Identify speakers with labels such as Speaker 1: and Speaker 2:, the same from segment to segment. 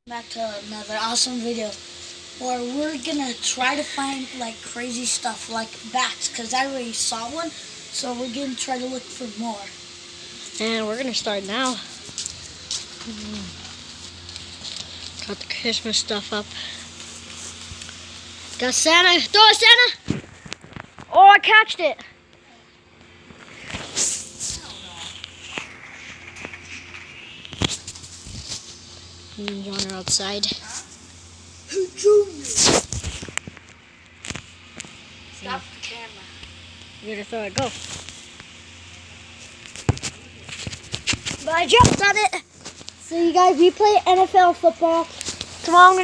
Speaker 1: Back to another awesome video where we're gonna try to find like crazy stuff like bats, because I already saw one, so we're gonna try to look for more.
Speaker 2: And we're gonna start now. Got the Christmas stuff up. Got Santa. Throw it, Santa! Oh, I catched it. Me and John are outside.
Speaker 1: Hey, Junior! Stop the camera.
Speaker 2: You're gonna throw it. Go. But I jumped on it. So you guys, we play NFL football. Tomorrow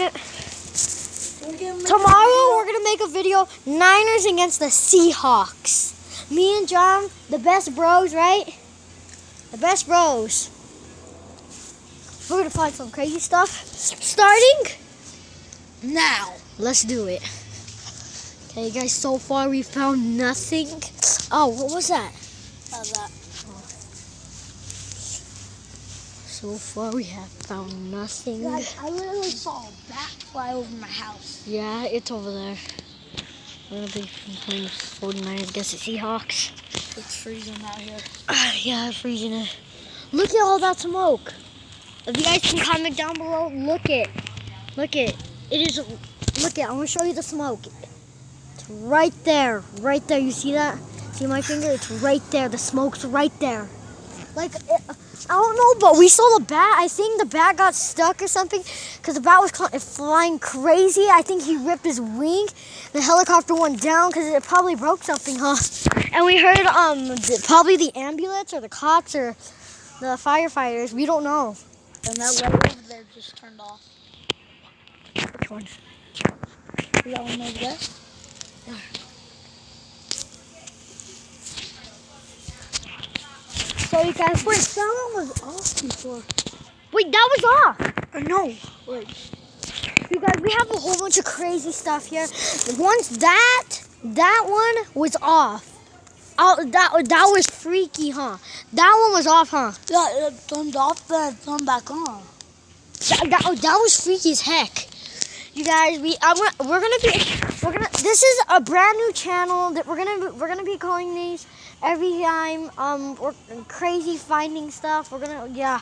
Speaker 2: we're gonna make a video. Niners against the Seahawks. Me and John, the best bros, right? The best bros. We're gonna find some crazy stuff. Starting
Speaker 1: now.
Speaker 2: Let's do it. Okay, guys, so far we found nothing. Oh, what was that?
Speaker 1: How's that?
Speaker 2: So far we have found nothing.
Speaker 1: Guys, I literally saw a bat fly over my house.
Speaker 2: Yeah, it's over there. We're gonna be playing 49ers against the Seahawks.
Speaker 1: It's freezing out here.
Speaker 2: Yeah, it's freezing it. Look at all that smoke. If you guys can comment down below, look it. Look it. It is, look it, I'm gonna show you the smoke. It's right there, right there. You see that? See my finger? It's right there. The smoke's right there. Like, I don't know, but we saw the bat. I think the bat got stuck or something because the bat was flying crazy. I think he ripped his wing. The helicopter went down because it probably broke something, huh? And we heard probably the ambulance or the cops or the firefighters. We don't know.
Speaker 1: And that light over there just turned off.
Speaker 2: Which one?
Speaker 1: Is that one over there?
Speaker 2: Yeah.
Speaker 1: So you guys, wait, someone was off before.
Speaker 2: Wait, that was off.
Speaker 1: No, wait.
Speaker 2: You guys, we have a whole bunch of crazy stuff here. Once that one was off. Oh, that was freaky, huh? That one was off, huh?
Speaker 1: Yeah, it turned off, then it turned back on.
Speaker 2: That was freaky as heck. You guys, this is a brand new channel that we're gonna be calling these every time we're crazy finding stuff. We're gonna, yeah,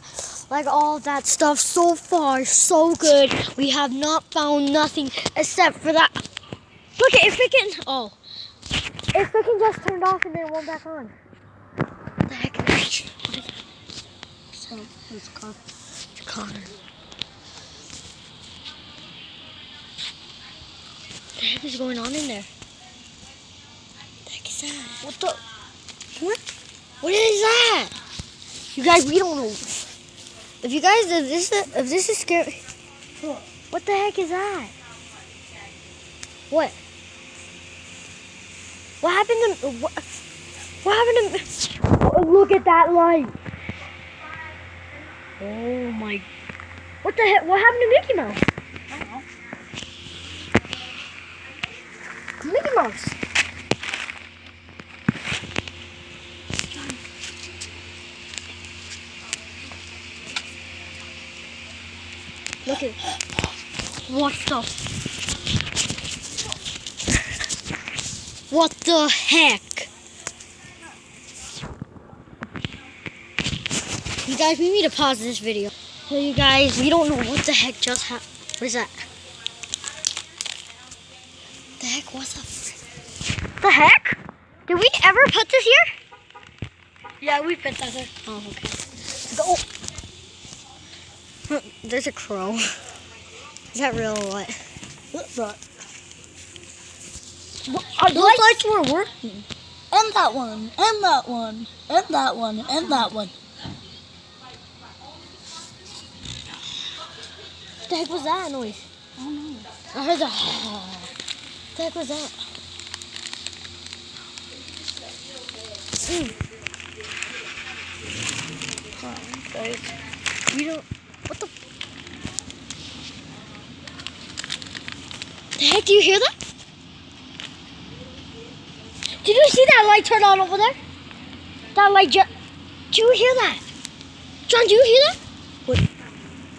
Speaker 2: like all that stuff. So far, so good. We have not found nothing except for that. Look at it freaking, oh. It freaking just turned off and then it went back on. What the heck is that? What is that? So, it's Connor. What the heck is going on in there? What the heck is that? What the? What? What is that? You guys, we don't know. If you guys, if this is scary, what the heck is that? What? What happened to? What happened to? Oh, look at that light! Oh my! What the heck? What happened to Mickey Mouse?
Speaker 1: I don't know.
Speaker 2: Mickey Mouse. Look at what the? What the heck? You guys, we need to pause this video. So you guys, we don't know what the heck just happened. What is that? The heck was that? The heck? Did we ever put this here?
Speaker 1: Yeah, we put that there.
Speaker 2: Oh, okay. Go. There's a crow. Is that real or what?
Speaker 1: Those lights were working. And that one, and that one, and that one, and that one.
Speaker 2: What the heck was that noise?
Speaker 1: I don't know.
Speaker 2: I heard the. What the heck was that? We don't. What the? The heck? Do you hear that? Did you see that light turn on over there? That light just. Did you hear that? John, do you hear that? What?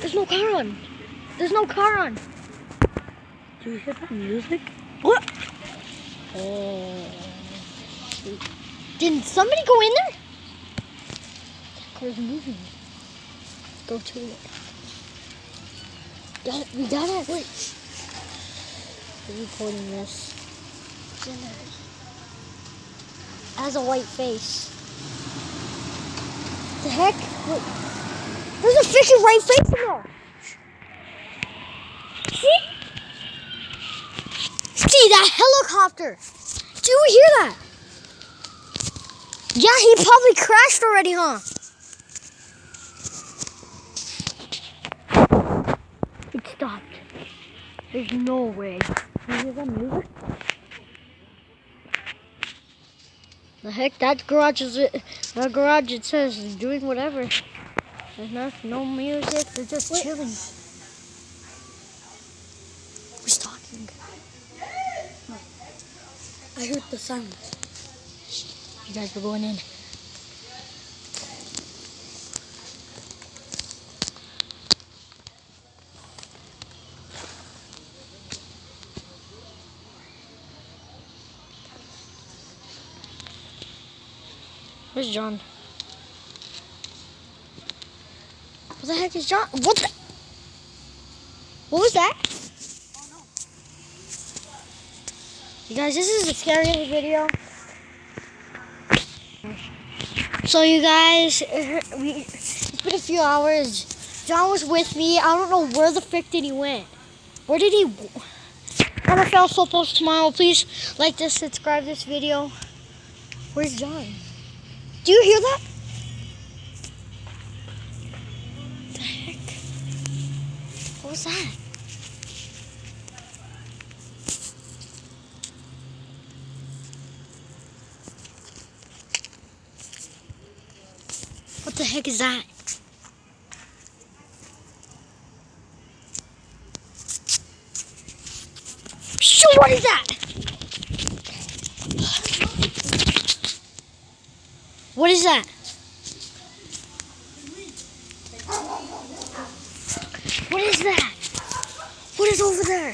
Speaker 2: There's no car on. There's no car on.
Speaker 1: Do you hear that music? What? Oh.
Speaker 2: Did somebody go in there? That car's moving. Go to it. We got it. Wait. We're recording this.
Speaker 1: What's in there?
Speaker 2: It has a white face. The heck? Wait. There's a freaking white face in there. See that helicopter? Do you hear that? Yeah, he probably crashed already, huh? It stopped. There's no way. You hear that music? The heck, that garage is it? That garage, it says is doing whatever. There's no music. They're just chilling. Who's talking?
Speaker 1: I heard the sound.
Speaker 2: You guys were going in. Where's John? What the heck is John? What the? What was that? You guys, this is the scariest video. So you guys, it's been a few hours. John was with me. I don't know where the frick did he went. Where did he? NFL football tomorrow. Please like this, subscribe this video. Where's John? Do you hear that? What the heck? What was that? What the heck is that? Shoot, what is that? What is that? What is that? What is over there?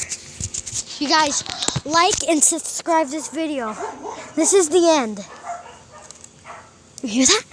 Speaker 2: You guys, like and subscribe this video. This is the end. You hear that?